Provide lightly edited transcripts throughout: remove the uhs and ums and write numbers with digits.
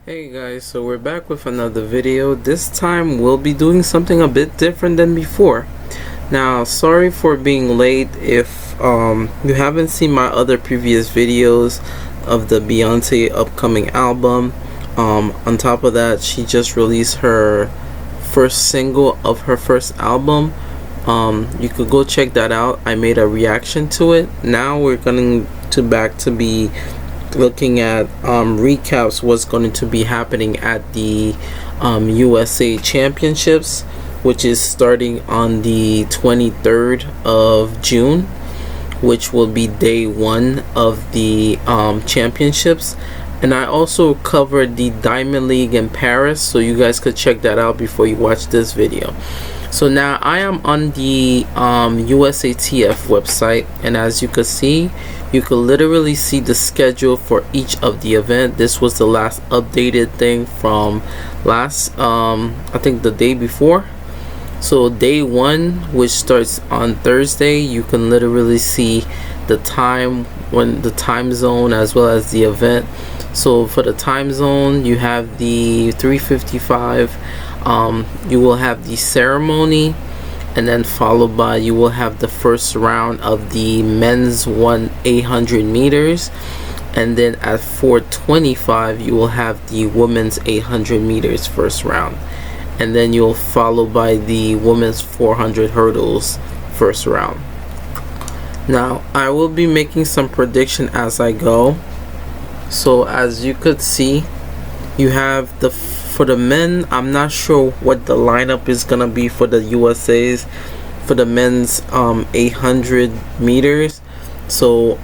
Hey guys, so we're back with another video. This time we'll be doing something a bit different than before. Now, sorry for being late. If you haven't seen my other previous videos of the Beyonce upcoming album, on top of that, she just released her first single of her first album. You could go check that out. I made a reaction to it. Now we're going to back to be looking at recaps what's going to be happening at the USA Championships, which is starting on the 23rd of June, which will be day one of the championships. And I also covered the Diamond League in Paris, so you guys could check that out before you watch this video. So now I am on the USATF website, and as you can see, you can literally see the schedule for each of the event. This was the last updated thing from last I think the day before. So day one, which starts on Thursday, you can literally see the time, when the time zone, as well as the event. So for the time zone, you have the 3:55. You will have the ceremony, and then followed by you will have the first round of the men's 800 meters, and then at 4:25 you will have the women's 800 meters first round, and then you'll follow by the women's 400 hurdles first round. Now I will be making some prediction as I go. So as you could see, you have for the men, I'm not sure what the lineup is gonna be for the USA's for the men's 800 meters. So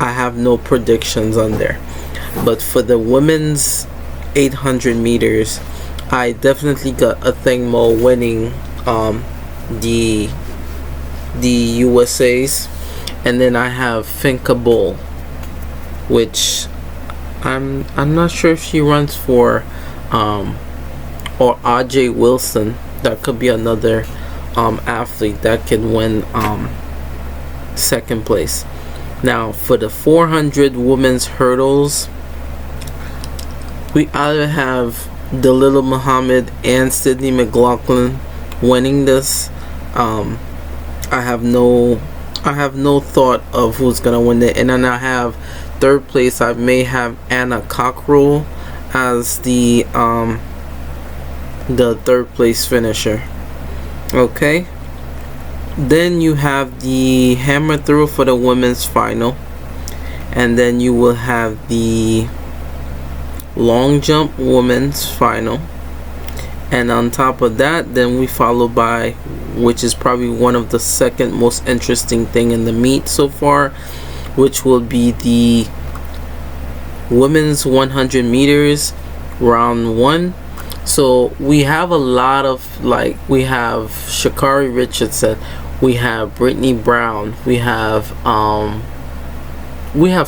I have no predictions on there. But for the women's 800 meters, I definitely got Athing-Mu winning the USA's, and then I have Finca Bull, which I'm not sure if she runs for or AJ Wilson. That could be another athlete that can win second place. Now for the 400 women's hurdles, we either have Dalilah Muhammad and Sydney McLaughlin winning this. I have no thought of who's gonna win it, and then I have third place. I may have Anna Cockrell as the third place finisher. Okay, then you have the hammer throw for the women's final, and then you will have the long jump women's final, and on top of that, then we follow by, which is probably one of the second most interesting thing in the meet so far, which will be the women's 100 meters round one. So we have a lot of, like, we have Sha'Carri Richardson, we have Brittany Brown, we have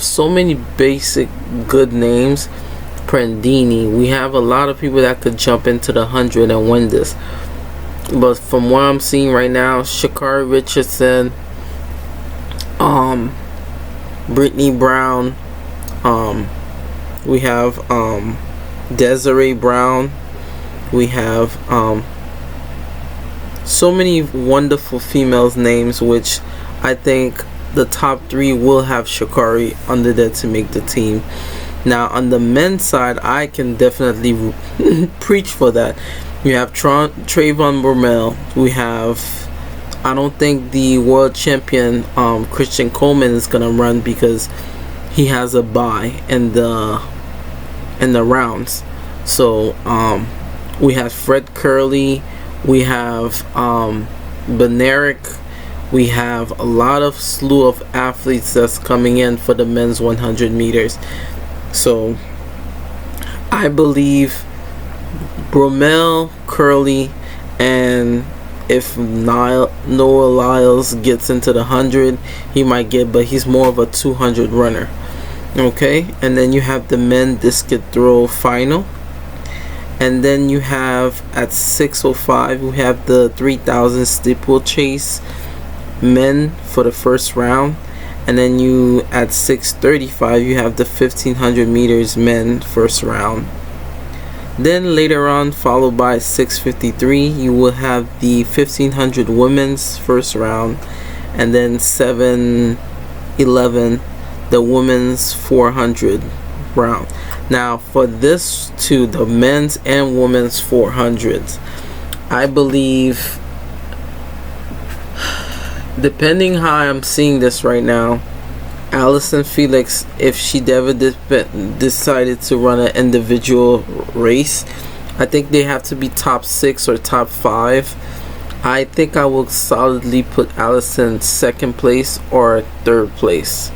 so many basic good names. Prandini, we have a lot of people that could jump into the 100 and win this. But from what I'm seeing right now, Sha'Carri Richardson, Brittany Brown, we have Desiree Brown, we have so many wonderful females names, which I think the top three will have Sha'Carri under there to make the team. Now on the men's side, I can definitely preach for that. You have Trayvon Bromell. We have, I don't think the world champion Christian Coleman is gonna run because he has a bye in the rounds. So we have Fred Curley, we have Benerick, we have a lot of slew of athletes that's coming in for the men's 100 meters. So I believe Bromell, Curley, and if Noah Lyles gets into the 100, he might get, but he's more of a 200 runner. Okay, and then you have the men discus throw final, and then you have at 6:05 we have the 3,000 steeplechase men for the first round, And then you at 6:35 you have the 1500 meters men first round. Then later on, followed by 6:53, you will have the 1500 women's first round, and then 7:11 the women's 400 round. Now for this two, the men's and women's 400s, I believe, depending how I'm seeing this right now, Allyson Felix, if she ever decided to run an individual race, I think they have to be top 6 or top 5. I think I will solidly put Allyson second place or third place.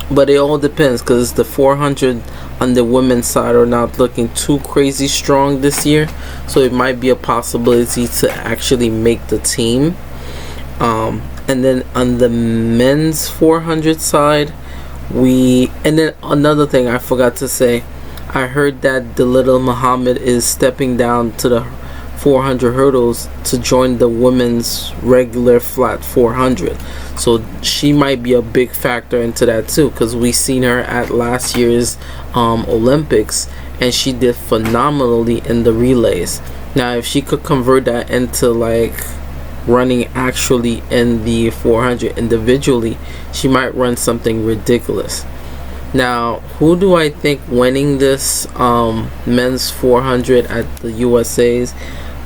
But it all depends, because the 400 on the women's side are not looking too crazy strong this year, so it might be a possibility to actually make the team. And then on the men's 400 side, and then another thing I forgot to say, I heard that Dalilah Muhammad is stepping down to the 400 hurdles to join the women's regular flat 400, so she might be a big factor into that too, because we seen her at last year's Olympics, and she did phenomenally in the relays. Now if she could convert that into like running actually in the 400 individually, she might run something ridiculous. Now who do I think winning this men's 400 at the USA's?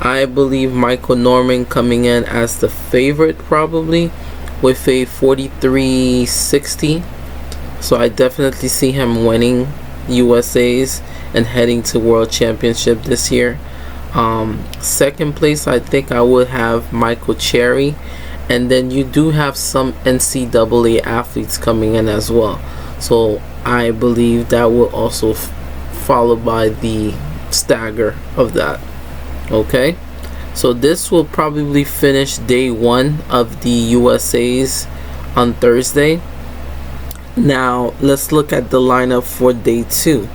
I believe Michael Norman coming in as the favorite, probably with a 43.60, so I definitely see him winning USA's and heading to World Championship this year. Second place, I think I would have Michael Cherry, and then you do have some NCAA athletes coming in as well, so I believe that will also followed by the stagger of that. Okay, so this will probably finish day 1 of the USA's on Thursday. Now let's look at the lineup for day 2.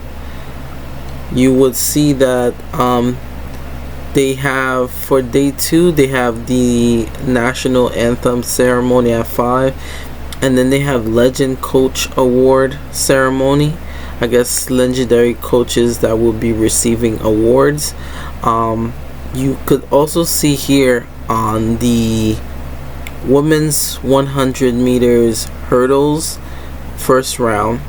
You would see that they have, for day 2, they have the national anthem ceremony at 5, and then they have legend coach award ceremony. I guess legendary coaches that will be receiving awards. You could also see here on the women's 100 meters hurdles first round,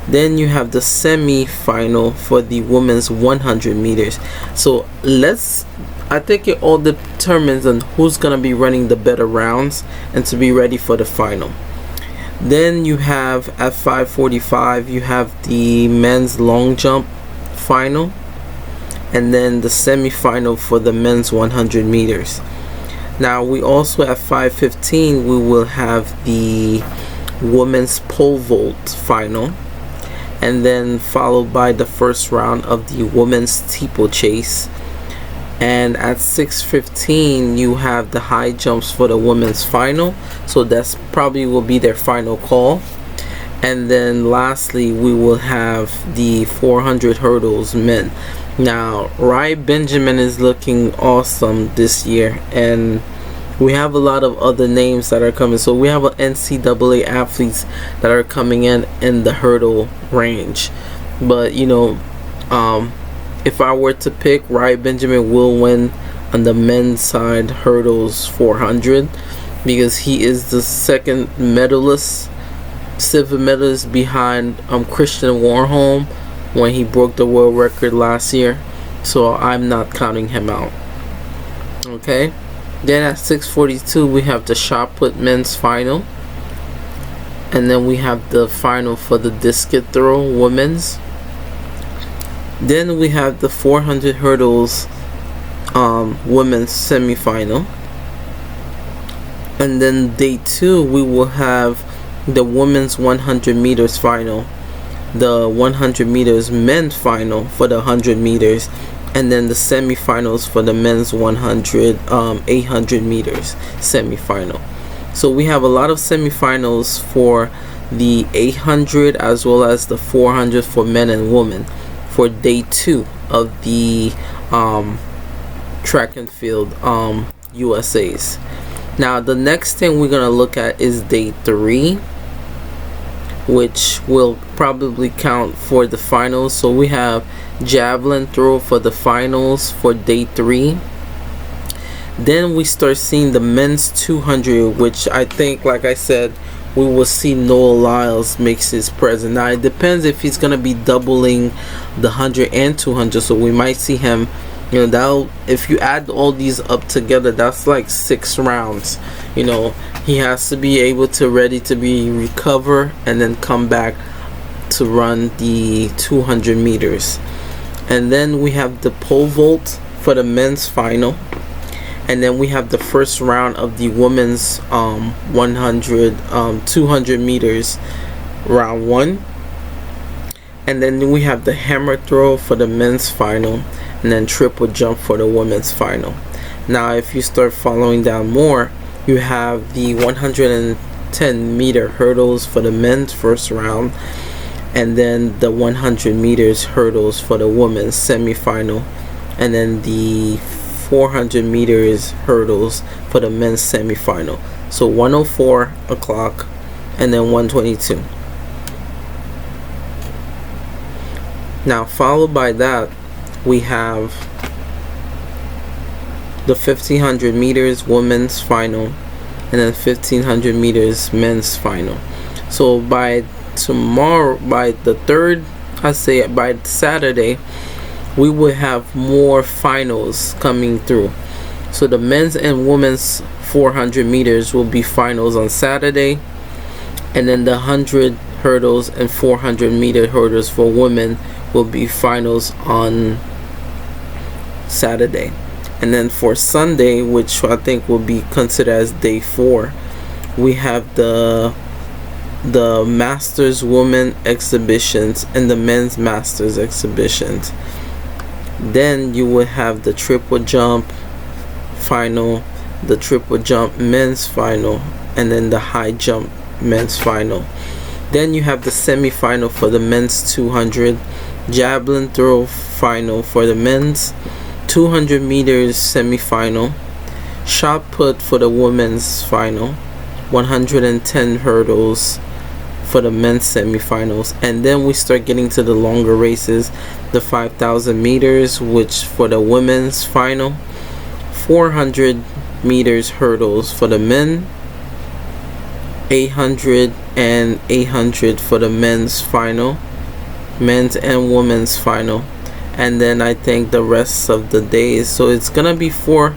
then you have the semi-final for the women's 100 meters. So I think it all determines on who's gonna be running the better rounds and to be ready for the final. Then you have at 5:45 you have the men's long jump final, and then the semi-final for the men's 100 meters. Now we also at 5:15 we will have the women's pole vault final, and then followed by the first round of the women's steeplechase. And at 6:15 you have the high jumps for the women's final, so that's probably will be their final call. And then lastly we will have the 400 hurdles men. Now Rai Benjamin is looking awesome this year, and we have a lot of other names that are coming. So we have NCAA athletes that are coming in the hurdle range, but you know, if I were to pick, Rai Benjamin will win on the men's side hurdles 400, because he is the second medalist, silver medalist behind Christian Warholm when he broke the world record last year, so I'm not counting him out. Okay, then at 6:42 we have the shot put men's final, and then we have the final for the discus throw women's. Then we have the 400 hurdles women's semi-final, and then day 2 we will have the women's 100 meters final, the 100 meters men's final for the 100 meters, and then the semi-finals for the men's 800 meters semi-final. So we have a lot of semi-finals for the 800 as well as the 400 for men and women for day 2 of the track and field USA's. Now the next thing we're gonna look at is day 3, which will probably count for the finals. So we have javelin throw for the finals for day 3. Then we start seeing the men's 200, which I think, like I said, we will see Noah Lyles makes his presence. Now it depends if he's gonna be doubling the 100 and 200, so we might see him, you know, that if you add all these up together, that's like 6 rounds. You know, he has to be able to ready to be recover and then come back to run the 200 meters. And then we have the pole vault for the men's final. And then we have the first round of the women's 200 meters, round 1. And then we have the hammer throw for the men's final, and then triple jump for the women's final. Now if you start following down more, you have the 110 meter hurdles for the men's first round, and then the 100 meters hurdles for the women's semifinal, and then the 400 meters hurdles for the men's semifinal. So 104 o'clock and then 122. Now followed by that, we have the 1500 meters women's final, and then 1500 meters men's final. So by tomorrow, by the 3rd, I say by Saturday, we will have more finals coming through. So the men's and women's 400 meters will be finals on Saturday, and then the 100 hurdles and 400 meter hurdles for women will be finals on Saturday. And then for Sunday, which I think will be considered as day 4, we have the Masters women exhibitions and the men's Masters exhibitions. Then you will have the triple jump final, the triple jump men's final, and then the high jump men's final. Then you have the semi-final for the men's 200, javelin throw final for the men's, 200 meters semi-final, shot put for the women's final, 110 hurdles for the men's semi-finals. And then we start getting to the longer races, the 5,000 meters, which for the women's final, 400 meters hurdles for the men, 800 and 800 for the men's final, men's and women's final. And then I think the rest of the days, so it's gonna be four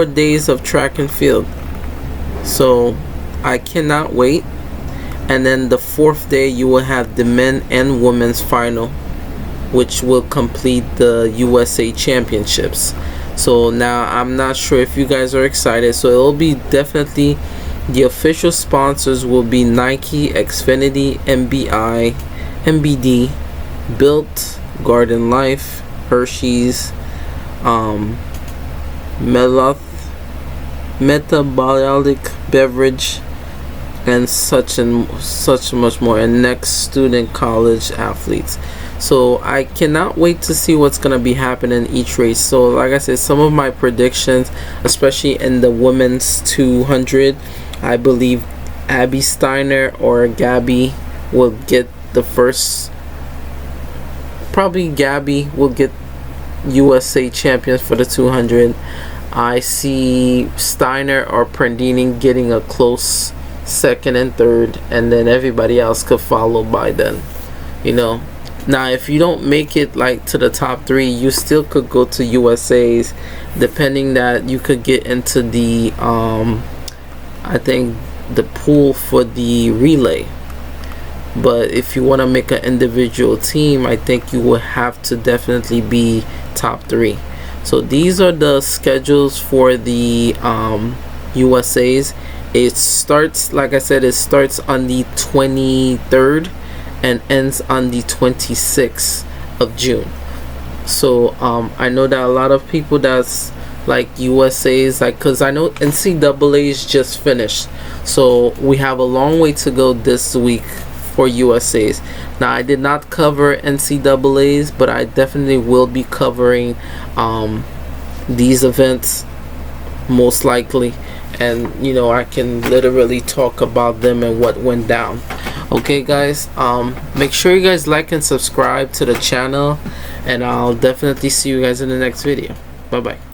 days of track and field. So I cannot wait. And then the 4th day you will have the men and women's final, which will complete the USA Championships. So now I'm not sure if you guys are excited. So it'll be definitely, the official sponsors will be Nike, Xfinity, MBI, MBD, Built, Garden Life, Hershey's, Metabolic Beverage, and such much more, and next student college athletes. So I cannot wait to see what's gonna be happening in each race. So like I said, some of my predictions, especially in the women's 200, I believe Abby Steiner or Gabby will get the first. Probably Gabby will get USA champions for the 200. I see Steiner or Prandini getting a close 2nd and 3rd, and then everybody else could follow by then, you know. Now if you don't make it like to the top 3, you still could go to USA's, depending that you could get into the I think the pool for the relay. But if you want to make an individual team, I think you will have to definitely be top 3. So these are the schedules for the USA's. It starts, like I said, it starts on the 23rd and ends on the 26th of June. So I know that a lot of people that's like USA's, like, because I know NCAA's just finished, so we have a long way to go this week for USA's. Now I did not cover NCAA's, but I definitely will be covering these events most likely, and you know, I can literally talk about them and what went down. Okay guys, make sure you guys like and subscribe to the channel, and I'll definitely see you guys in the next video. Bye bye.